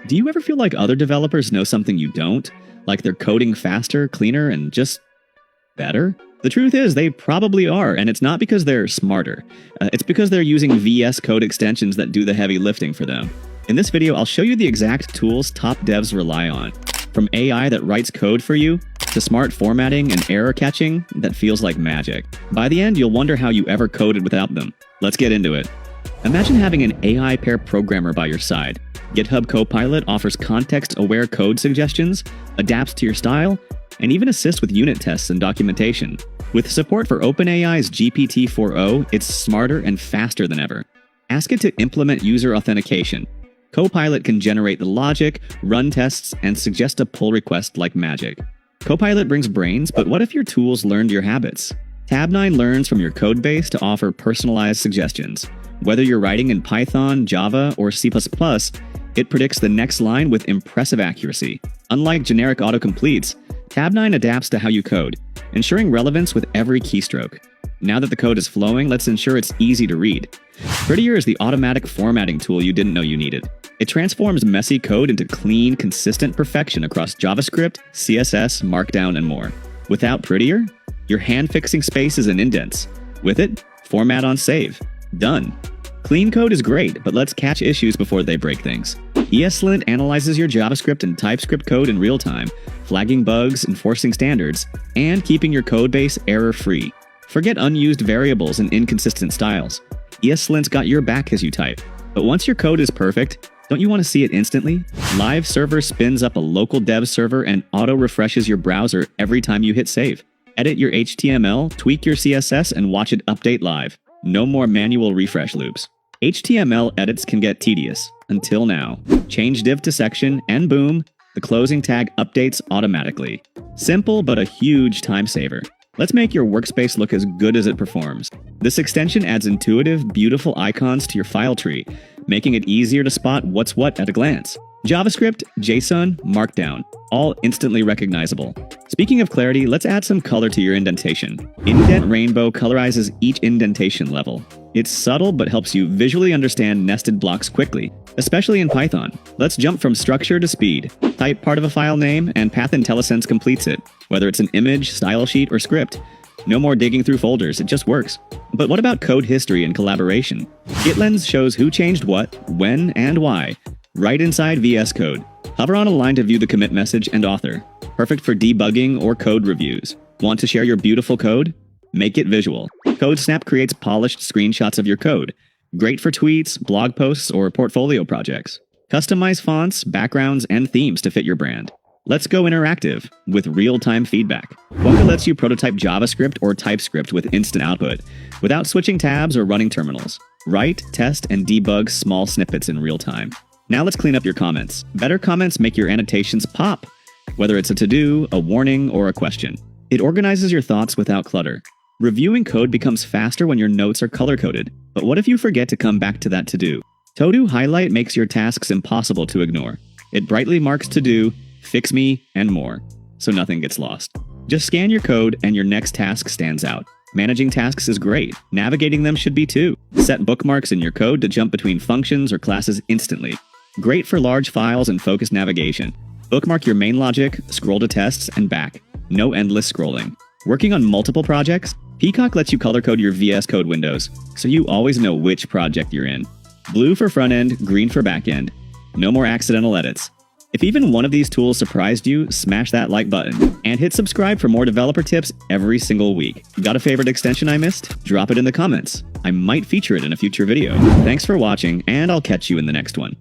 Do you ever feel like other developers know something you don't? Like they're coding faster, cleaner, and just better? The truth is, they probably are, and it's not because they're smarter. It's because they're using VS Code extensions that do the heavy lifting for them. In this video, I'll show you the exact tools top devs rely on. From AI that writes code for you, to smart formatting and error catching that feels like magic. By the end, you'll wonder how you ever coded without them. Let's get into it. Imagine having an AI pair programmer by your side. GitHub Copilot offers context-aware code suggestions, adapts to your style, and even assists with unit tests and documentation. With support for OpenAI's GPT-4o, it's smarter and faster than ever. Ask it to implement user authentication. Copilot can generate the logic, run tests, and suggest a pull request like magic. Copilot brings brains, but what if your tools learned your habits? Tabnine learns from your codebase to offer personalized suggestions. Whether you're writing in Python, Java, or C++, it predicts the next line with impressive accuracy. Unlike generic autocompletes, Tabnine adapts to how you code, ensuring relevance with every keystroke. Now that the code is flowing, let's ensure it's easy to read. Prettier is the automatic formatting tool you didn't know you needed. It transforms messy code into clean, consistent perfection across JavaScript, CSS, Markdown, and more. Without Prettier, your hand-fixing spaces and indents. With it, format on save. Done. Clean code is great, but let's catch issues before they break things. ESLint analyzes your JavaScript and TypeScript code in real time, flagging bugs, enforcing standards, and keeping your codebase error-free. Forget unused variables and inconsistent styles. ESLint's got your back as you type. But once your code is perfect, don't you want to see it instantly? Live Server spins up a local dev server and auto-refreshes your browser every time you hit save. Edit your HTML, tweak your CSS, and watch it update live. No more manual refresh loops. HTML edits can get tedious, until now. Change div to section, and boom, the closing tag updates automatically. Simple, but a huge time saver. Let's make your workspace look as good as it performs. This extension adds intuitive, beautiful icons to your file tree, making it easier to spot what's what at a glance. JavaScript, JSON, Markdown, all instantly recognizable. Speaking of clarity, let's add some color to your indentation. Indent Rainbow colorizes each indentation level. It's subtle but helps you visually understand nested blocks quickly, especially in Python. Let's jump from structure to speed. Type part of a file name and Path IntelliSense completes it, whether it's an image, style sheet, or script. No more digging through folders, it just works. But what about code history and collaboration? GitLens shows who changed what, when, and why, right inside VS Code. Hover on a line to view the commit message and author. Perfect for debugging or code reviews. Want to share your beautiful code? Make it visual. CodeSnap creates polished screenshots of your code. Great for tweets, blog posts, or portfolio projects. Customize fonts, backgrounds, and themes to fit your brand. Let's go interactive with real-time feedback. Weka lets you prototype JavaScript or TypeScript with instant output, without switching tabs or running terminals. Write, test, and debug small snippets in real time. Now let's clean up your comments. Better comments make your annotations pop, whether it's a to-do, a warning, or a question. It organizes your thoughts without clutter. Reviewing code becomes faster when your notes are color-coded. But what if you forget to come back to that to-do? To-do Highlight makes your tasks impossible to ignore. It brightly marks to-do, fix me, and more, so nothing gets lost. Just scan your code and your next task stands out. Managing tasks is great. Navigating them should be too. Set bookmarks in your code to jump between functions or classes instantly. Great for large files and focused navigation. Bookmark your main logic, scroll to tests, and back. No endless scrolling. Working on multiple projects? Peacock lets you color code your VS Code windows, so you always know which project you're in. Blue for front end, green for back end. No more accidental edits. If even one of these tools surprised you, smash that like button. And hit subscribe for more developer tips every single week. Got a favorite extension I missed? Drop it in the comments. I might feature it in a future video. Thanks for watching, and I'll catch you in the next one.